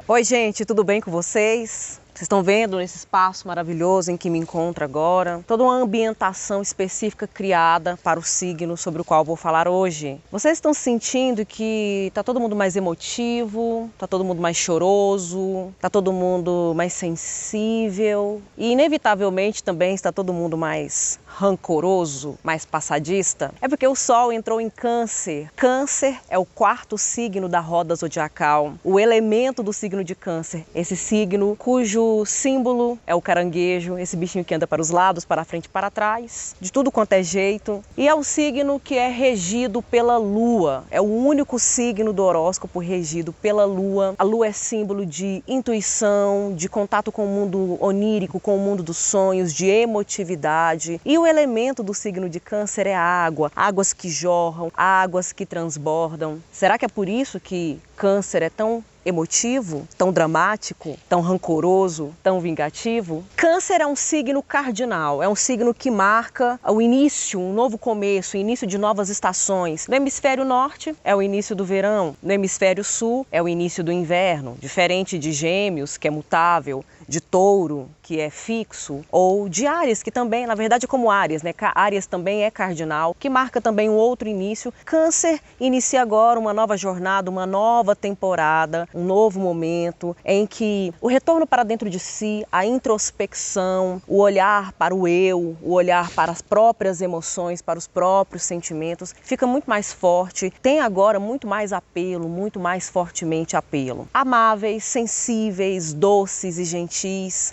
Oi, gente, tudo bem com vocês? Vocês estão vendo nesse espaço maravilhoso em que me encontro agora, toda uma ambientação específica criada para o signo sobre o qual vou falar hoje. Vocês estão sentindo que está todo mundo mais emotivo, está todo mundo mais choroso, está todo mundo mais sensível e inevitavelmente também está todo mundo mais rancoroso, mais passadista? É porque o Sol entrou em Câncer. Câncer é o quarto signo da roda zodiacal, o elemento do signo de Câncer, esse signo cujo símbolo é o caranguejo, esse bichinho que anda para os lados, para a frente e para trás, de tudo quanto é jeito. E é o signo que é regido pela Lua, é o único signo do horóscopo regido pela Lua. A Lua é símbolo de intuição, de contato com o mundo onírico, com o mundo dos sonhos, de emotividade. E o elemento do signo de Câncer é a água, águas que jorram, águas que transbordam. Será que é por isso que Câncer é tão emotivo, tão dramático, tão rancoroso, tão vingativo? Câncer é um signo cardinal, é um signo que marca o início, um novo começo, o início de novas estações. No hemisfério norte é o início do verão, no hemisfério sul é o início do inverno, diferente de Gêmeos, que é mutável, de Touro, que é fixo, ou de Áries, que também, na verdade, é como Áries, né? Áries também é cardinal, que marca também um outro início. Câncer inicia agora uma nova jornada, uma nova temporada, um novo momento em que o retorno para dentro de si, a introspecção, o olhar para o eu, o olhar para as próprias emoções, para os próprios sentimentos, fica muito mais forte, tem agora muito mais apelo, muito mais fortemente apelo. Amáveis, sensíveis, doces e gentis.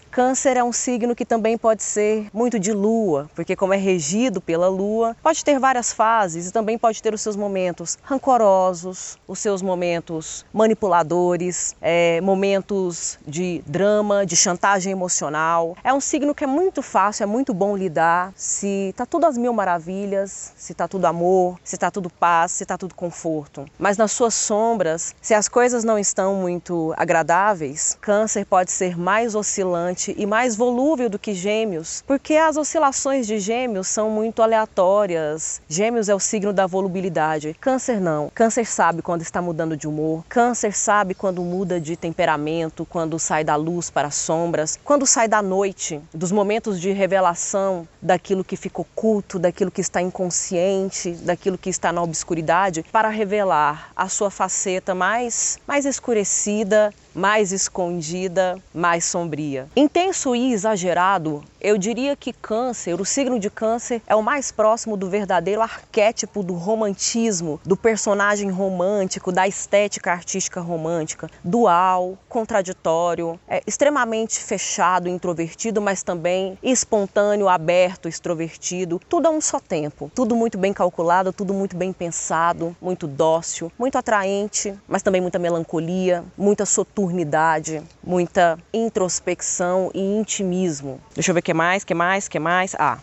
Câncer é um signo que também pode ser muito de lua, porque como é regido pela lua, pode ter várias fases e também pode ter os seus momentos rancorosos, os seus momentos manipuladores, momentos de drama, de chantagem emocional. É um signo que é muito fácil, é muito bom lidar, se tá tudo às mil maravilhas, se tá tudo amor, se tá tudo paz, se tá tudo conforto. Mas nas suas sombras, se as coisas não estão muito agradáveis, Câncer pode ser mais oscilante e mais volúvel do que Gêmeos, porque as oscilações de Gêmeos são muito aleatórias. Gêmeos é o signo da volubilidade, Câncer não. Câncer sabe quando está mudando de humor, Câncer sabe quando muda de temperamento, quando sai da luz para as sombras, quando sai da noite, dos momentos de revelação daquilo que fica oculto, daquilo que está inconsciente, daquilo que está na obscuridade, para revelar a sua faceta mais escurecida, mais escondida, mais sombria. Intenso e exagerado, eu diria que Câncer, o signo de Câncer, é o mais próximo do verdadeiro arquétipo do romantismo, do personagem romântico, da estética artística romântica, dual, contraditório, extremamente fechado, introvertido, mas também espontâneo, aberto, extrovertido, tudo a um só tempo, tudo muito bem calculado, tudo muito bem pensado, muito dócil, muito atraente, mas também muita melancolia, muita soturnidade, muita introspecção e intimismo. Deixa eu ver o que mais.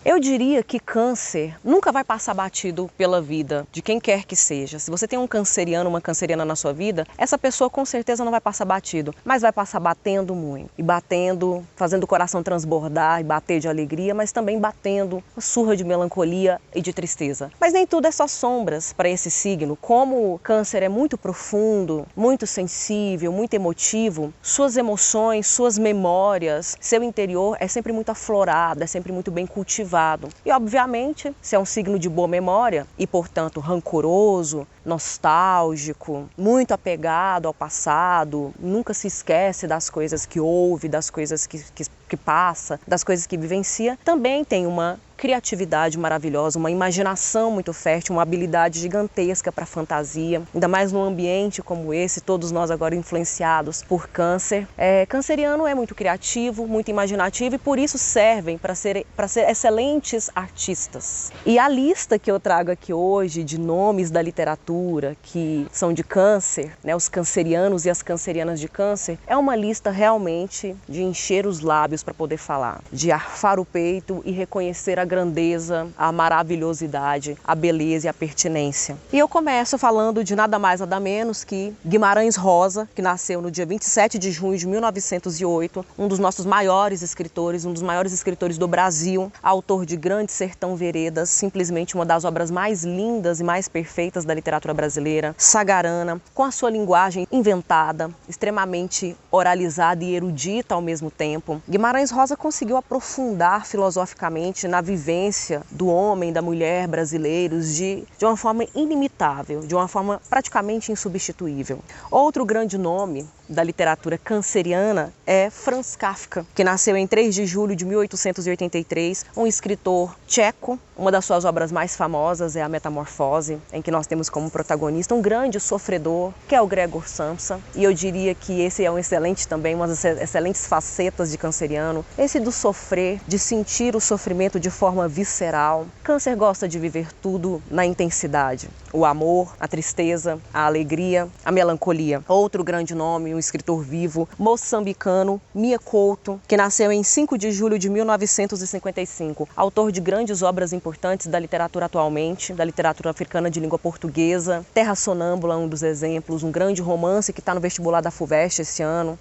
Eu diria que Câncer nunca vai passar batido pela vida de quem quer que seja. Se você tem um canceriano, uma canceriana na sua vida, essa pessoa com certeza não vai passar batido, mas vai passar batendo muito. E batendo, fazendo o coração transbordar e bater de alegria, mas também batendo uma surra de melancolia e de tristeza. Mas nem tudo é só sombras para esse signo. Como Câncer é muito profundo, muito sensível, muito emotivo, suas emoções, suas memórias, seu interior é sempre muito aflorado, é sempre muito bem cultivado. E obviamente, se é um signo de boa memória e portanto rancoroso, nostálgico, muito apegado ao passado, nunca se esquece das coisas que ouve, das coisas que passa, das coisas que vivencia, também tem uma criatividade maravilhosa, uma imaginação muito fértil, uma habilidade gigantesca para a fantasia, ainda mais num ambiente como esse, todos nós agora influenciados por Câncer. Canceriano é muito criativo, muito imaginativo e por isso servem para ser excelentes artistas. E a lista que eu trago aqui hoje de nomes da literatura que são de Câncer, né, os cancerianos e as cancerianas de Câncer, é uma lista realmente de encher os lábios, meios para poder falar, de arfar o peito e reconhecer a grandeza, a maravilhosidade, a beleza e a pertinência. E eu começo falando de nada mais nada menos que Guimarães Rosa, que nasceu no dia 27 de junho de 1908, um dos nossos maiores escritores, um dos maiores escritores do Brasil, autor de Grande Sertão Veredas, simplesmente uma das obras mais lindas e mais perfeitas da literatura brasileira, sagarana, com a sua linguagem inventada, extremamente oralizada e erudita ao mesmo tempo. Guimarães Rosa conseguiu aprofundar filosoficamente na vivência do homem, da mulher brasileiros de uma forma inimitável, de uma forma praticamente insubstituível. Outro grande nome da literatura canceriana é Franz Kafka, que nasceu em 3 de julho de 1883, um escritor tcheco. Uma das suas obras mais famosas é A Metamorfose, em que nós temos como protagonista um grande sofredor, que é o Gregor Samsa, e eu diria que esse é um excelente também, umas excelentes facetas de canceriano, esse do sofrer, de sentir o sofrimento de forma visceral. Câncer gosta de viver tudo na intensidade, o amor, a tristeza, a alegria, a melancolia. Outro grande nome, um escritor vivo, moçambicano, Mia Couto, que nasceu em 5 de julho de 1955, autor de grandes obras importantes da literatura atualmente, da literatura africana de língua portuguesa. Terra Sonâmbula, um dos exemplos, um grande romance que está no vestibular da FUVEST esse ano.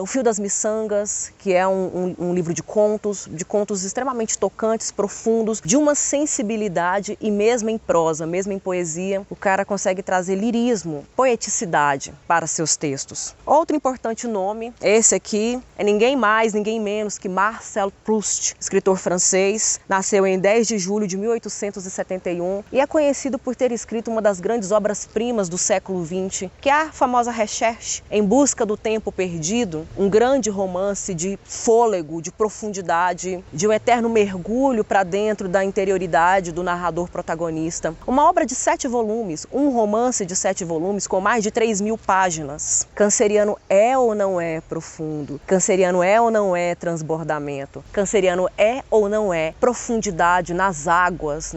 O Fio das Miçangas, que é um livro de contos extremamente tocantes, profundos, de uma sensibilidade, e mesmo em prosa, mesmo em poesia, o cara consegue trazer lirismo, poeticidade para seus textos. Outro importante nome, esse aqui, é ninguém mais, ninguém menos que Marcel Proust, escritor francês, nasceu em 10 de julho de 1871 e é conhecido por ter escrito uma das grandes obras-primas do século XX, que é a famosa Recherche, Em Busca do Tempo Perdido, um grande romance de fôlego, de profundidade, de um eterno mergulho para dentro da interioridade do narrador protagonista. Uma obra de 7 volumes, um romance de 7 volumes com mais de 3.000 páginas. Canceriano é ou não é profundo? Canceriano é ou não é transbordamento? Canceriano é ou não é profundidade nas águas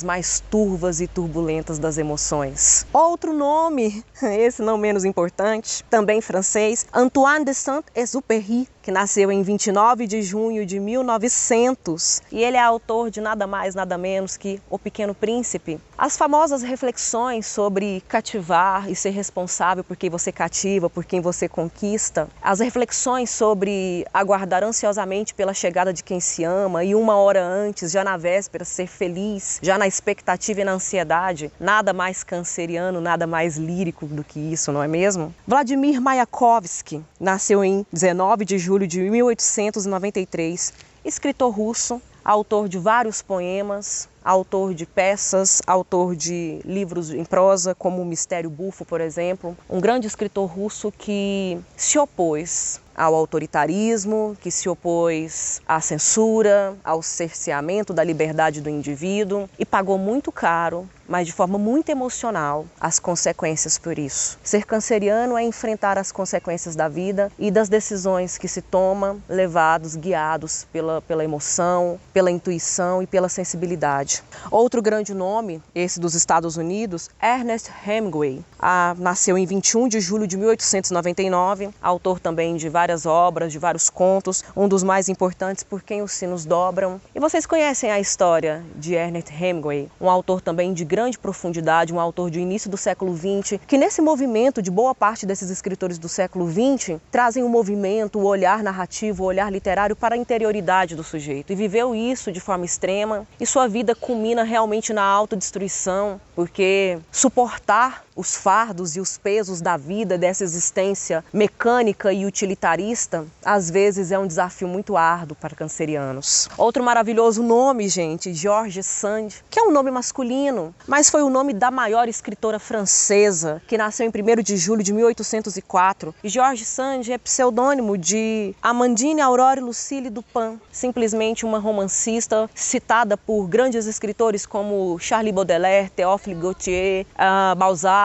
mais turvas e turbulentas das emoções? Outro nome, esse não menos importante, também francês, Antoine de Saint-Exupéry, que nasceu em 29 de junho de 1900, e ele é autor de nada mais, nada menos que O Pequeno Príncipe. As famosas reflexões sobre cativar e ser responsável por quem você cativa, por quem você conquista, as reflexões sobre aguardar ansiosamente pela chegada de quem se ama e uma hora antes, já na véspera, ser feliz, já na expectativa e na ansiedade, nada mais canceriano, nada mais lírico do que isso, não é mesmo? Vladimir Mayakovsky nasceu em 19 de julho de 1893, escritor russo, autor de vários poemas, autor de peças, autor de livros em prosa, como O Mistério Bufo, por exemplo. Um grande escritor russo que se opôs ao autoritarismo, que se opôs à censura, ao cerceamento da liberdade do indivíduo e pagou muito caro, mas de forma muito emocional, as consequências por isso. Ser canceriano é enfrentar as consequências da vida e das decisões que se toma, levados, guiados pela emoção, pela intuição e pela sensibilidade. Outro grande nome, esse dos Estados Unidos, Ernest Hemingway. Nasceu em 21 de julho de 1899, autor também de várias obras, de vários contos, um dos mais importantes, Por Quem os Sinos Dobram. E vocês conhecem a história de Ernest Hemingway, um autor também de grande profundidade, um autor do início do século XX, que nesse movimento de boa parte desses escritores do século XX trazem o movimento, o olhar narrativo, o olhar literário para a interioridade do sujeito. E viveu isso de forma extrema e sua vida culmina realmente na autodestruição, porque suportar os fardos e os pesos da vida, dessa existência mecânica e utilitarista, às vezes é um desafio muito árduo para cancerianos. Outro maravilhoso nome, gente, George Sand, que é um nome masculino, mas foi o nome da maior escritora francesa, que nasceu em 1º de julho de 1804. E George Sand é pseudônimo de Amandine Aurore Lucille Dupin, simplesmente uma romancista citada por grandes escritores como Charles Baudelaire, Théophile Gautier, Balzac,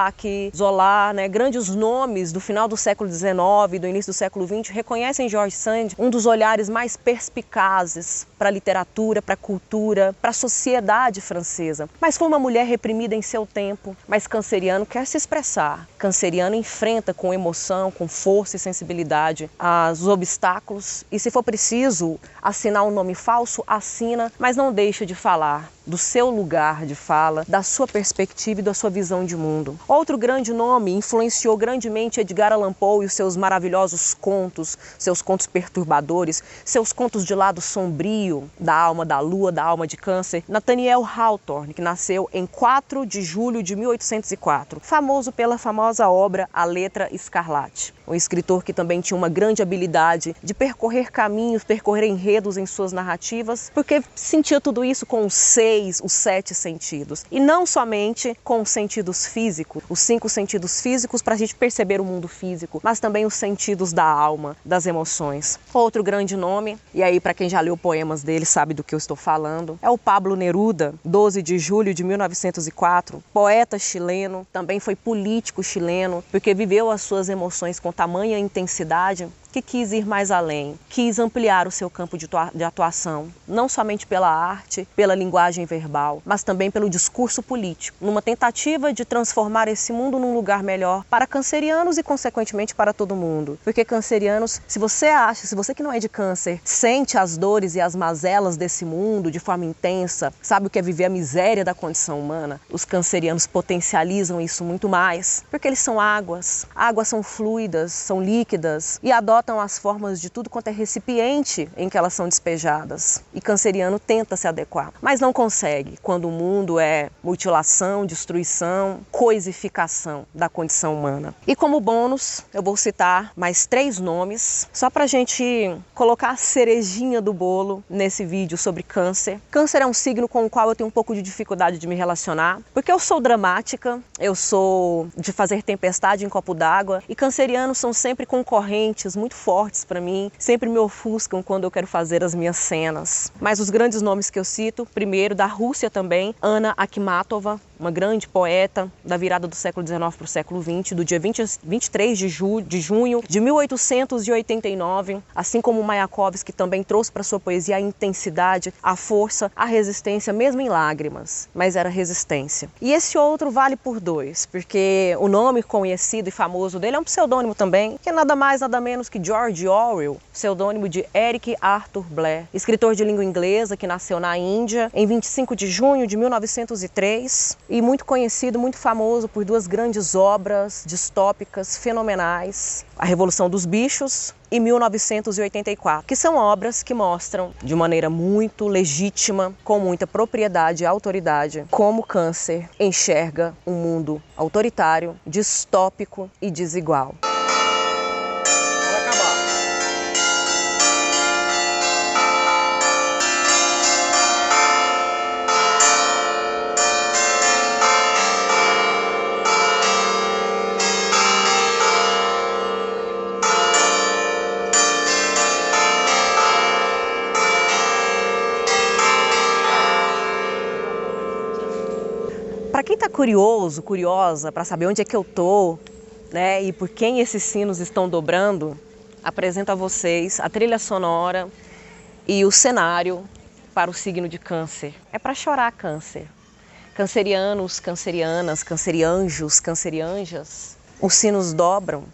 Zola, grandes nomes do final do século XIX, do início do século XX, reconhecem George Sand um dos olhares mais perspicazes para a literatura, para a cultura, para a sociedade francesa. Mas foi uma mulher reprimida em seu tempo. Mas canceriano quer se expressar. Canceriano enfrenta com emoção, com força e sensibilidade os obstáculos. E se for preciso assinar um nome falso, assina, mas não deixa de falar do seu lugar de fala, da sua perspectiva e da sua visão de mundo. Outro grande nome influenciou grandemente Edgar Allan Poe e os seus maravilhosos contos, seus contos perturbadores, seus contos de lado sombrio, da alma da lua, da alma de câncer. Nathaniel Hawthorne, que nasceu em 4 de julho de 1804, famoso pela famosa obra A Letra Escarlate. Um escritor que também tinha uma grande habilidade de percorrer caminhos, percorrer enredos em suas narrativas, porque sentia tudo isso com os 7 sentidos. E não somente com os sentidos físicos, os 5 sentidos físicos para a gente perceber o mundo físico, mas também os sentidos da alma, das emoções. Outro grande nome, e aí para quem já leu poemas dele sabe do que eu estou falando, é o Pablo Neruda, 12 de julho de 1904, poeta chileno, também foi político chileno, porque viveu as suas emoções com tamanha intensidade que quis ir mais além, quis ampliar o seu campo de atuação, não somente pela arte, pela linguagem verbal, mas também pelo discurso político, numa tentativa de transformar esse mundo num lugar melhor para cancerianos e, consequentemente, para todo mundo. Porque cancerianos, se você que não é de câncer, sente as dores e as mazelas desse mundo de forma intensa, sabe o que é viver a miséria da condição humana, os cancerianos potencializam isso muito mais, porque eles são águas são fluidas, são líquidas e adotam as formas de tudo quanto é recipiente em que elas são despejadas. E canceriano tenta se adequar, mas não consegue quando o mundo é mutilação, destruição, coisificação da condição humana. E como bônus, eu vou citar mais 3 nomes, só pra gente colocar a cerejinha do bolo nesse vídeo sobre câncer. Câncer é um signo com o qual eu tenho um pouco de dificuldade de me relacionar, porque eu sou dramática, eu sou de fazer tempestade em copo d'água, e cancerianos são sempre concorrentes, muito fortes para mim, sempre me ofuscam quando eu quero fazer as minhas cenas. Mas os grandes nomes que eu cito, primeiro da Rússia também, Anna Akhmatova, uma grande poeta da virada do século XIX para o século XX, do dia 23 de junho de 1889, assim como Mayakovsky também trouxe para sua poesia a intensidade, a força, a resistência, mesmo em lágrimas, mas era resistência. E esse outro vale por 2, porque o nome conhecido e famoso dele é um pseudônimo também, que é nada mais, nada menos que George Orwell, pseudônimo de Eric Arthur Blair, escritor de língua inglesa que nasceu na Índia em 25 de junho de 1903 e muito conhecido, muito famoso por 2 grandes obras distópicas fenomenais, A Revolução dos Bichos e 1984, que são obras que mostram de maneira muito legítima, com muita propriedade e autoridade, como o câncer enxerga um mundo autoritário, distópico e desigual. Para quem está curioso, curiosa, para saber onde é que eu tô, né, e por quem esses sinos estão dobrando, apresento a vocês a trilha sonora e o cenário para o signo de Câncer. É para chorar, Câncer. Cancerianos, cancerianas, cancerianjos, cancerianjas, os sinos dobram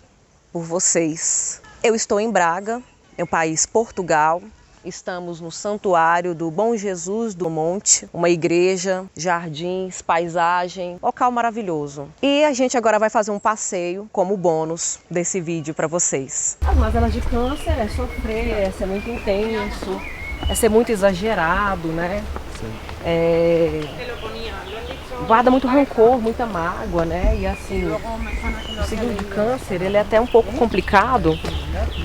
por vocês. Eu estou em Braga, no país Portugal. Estamos no Santuário do Bom Jesus do Monte, uma igreja, jardins, paisagem, local maravilhoso. E a gente agora vai fazer um passeio como bônus desse vídeo para vocês. As mazelas de câncer é sofrer, é ser muito intenso, é ser muito exagerado, né? Guarda muito rancor, muita mágoa, né? E assim, o signo de câncer, ele é até um pouco complicado,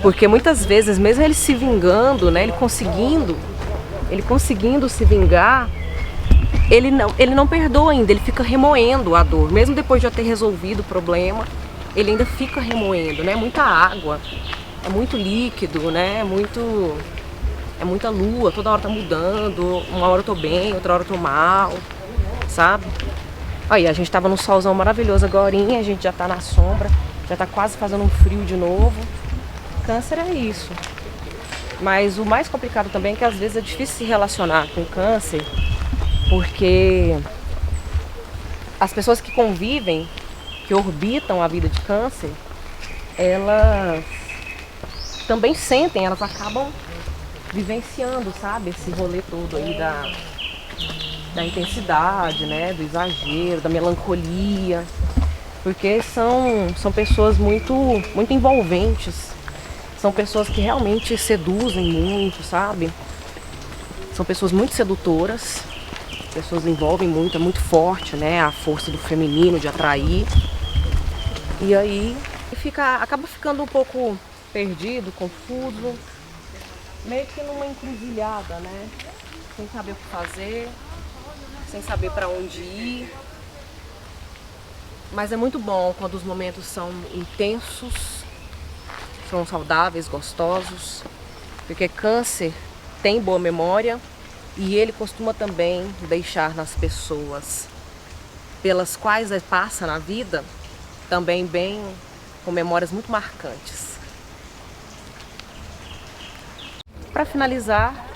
porque muitas vezes, mesmo ele se vingando, né? Ele conseguindo se vingar, ele não perdoa ainda, ele fica remoendo a dor. Mesmo depois de já ter resolvido o problema, ele ainda fica remoendo, né? Muita água, é muito líquido, né? É muita lua, toda hora tá mudando, uma hora eu tô bem, outra hora eu tô mal, sabe? Aí, a gente tava num solzão maravilhoso agorinha, a gente já tá na sombra, já tá quase fazendo um frio de novo. Câncer é isso. Mas o mais complicado também é que às vezes é difícil se relacionar com câncer, porque as pessoas que convivem, que orbitam a vida de câncer, elas também sentem, elas acabam vivenciando, sabe, esse rolê todo aí da intensidade, né, do exagero, da melancolia, porque são pessoas muito envolventes, são pessoas que realmente seduzem muito, sabe? São pessoas muito sedutoras, pessoas envolvem muito, é muito forte, né, a força do feminino de atrair. E aí acaba ficando um pouco perdido, confuso, meio que numa encruzilhada, né? Sem saber o que fazer, sem saber para onde ir. Mas é muito bom quando os momentos são intensos, são saudáveis, gostosos, porque câncer tem boa memória e ele costuma também deixar nas pessoas pelas quais ele passa na vida também bem com memórias muito marcantes. Para finalizar,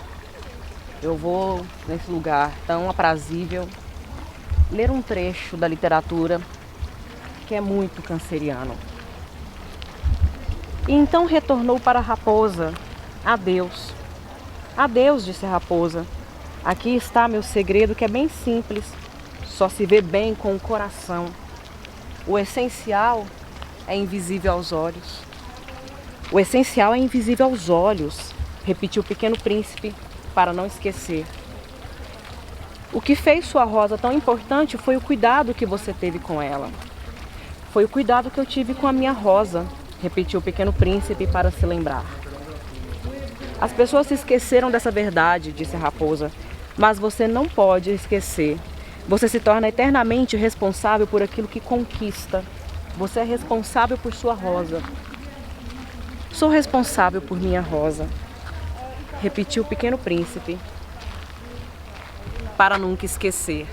eu vou nesse lugar tão aprazível ler um trecho da literatura que é muito canceriano. E então retornou para a raposa. Adeus. Adeus, disse a raposa. Aqui está meu segredo, que é bem simples. Só se vê bem com o coração. O essencial é invisível aos olhos. O essencial é invisível aos olhos, repetiu o pequeno príncipe para não esquecer. O que fez sua rosa tão importante foi o cuidado que você teve com ela. Foi o cuidado que eu tive com a minha rosa, repetiu o pequeno príncipe para se lembrar. As pessoas se esqueceram dessa verdade, disse a raposa, mas você não pode esquecer. Você se torna eternamente responsável por aquilo que conquista. Você é responsável por sua rosa. Sou responsável por minha rosa, repetiu o pequeno príncipe, para nunca esquecer.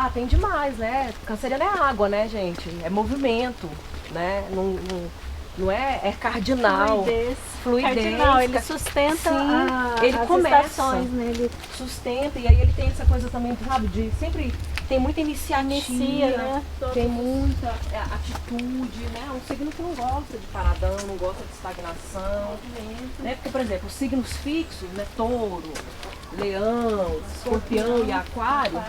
Ah, tem demais, né? Canceriano é água, né, gente? É movimento, né? Não é cardinal. Fluidez. Cardinal, ele sustenta ele as começa, estações, né? Ele sustenta, e aí ele tem essa coisa também, sabe, de sempre tem muita iniciativa, inicia, né? tem muita atitude, né? Um signo que não gosta de paradão, não gosta de estagnação, né? Porque, por exemplo, os signos fixos, né? Touro, Leão, Escorpião e Aquário,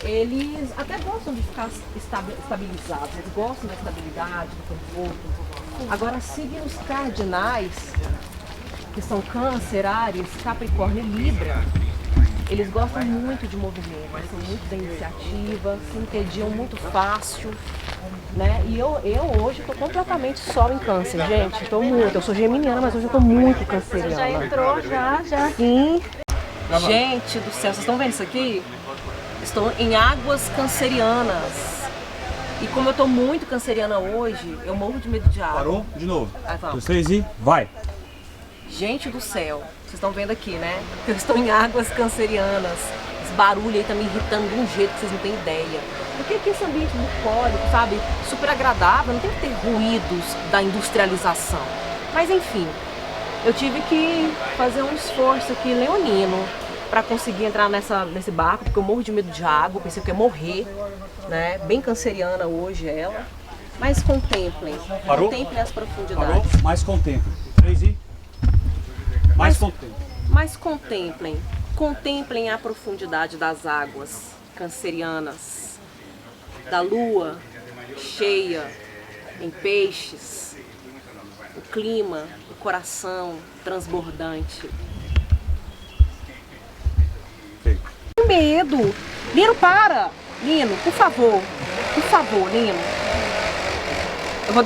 eles até gostam de ficar estabilizados, eles gostam da estabilidade, do conforto. Agora, signos cardinais, que são Câncer, Áries, Capricórnio e Libra, eles gostam muito de movimento, eles são muito da iniciativa, se entediam muito fácil, né? E eu hoje estou completamente só em Câncer, gente. Estou muito. Eu sou geminiana, mas hoje eu estou muito canceriana. já entrou, já. Sim. Gente do céu, vocês estão vendo isso aqui? Estou em águas cancerianas. E como eu estou muito canceriana hoje, eu morro de medo de água. Parou? De novo. Aí, vamos. 3 e vai. Gente do céu, vocês estão vendo aqui, né? Eu estou em águas cancerianas. Esse barulho aí tá me irritando de um jeito que vocês não têm ideia. Porque aqui esse ambiente bucólico, sabe? Super agradável, não tem que ter ruídos da industrialização. Mas enfim, eu tive que fazer um esforço aqui leonino para conseguir entrar nesse barco, porque eu morro de medo de água, pensei que ia morrer, né? Bem canceriana hoje ela. Mas contemplem, Parou? contemplem as profundidades. Parou? Mais contemple. 3 e mais contemple. Mas contemplem a profundidade das águas cancerianas, da lua cheia em peixes, o clima, o coração transbordante. Okay. Que medo! Lino, para! Lino, por favor, Lino. Eu vou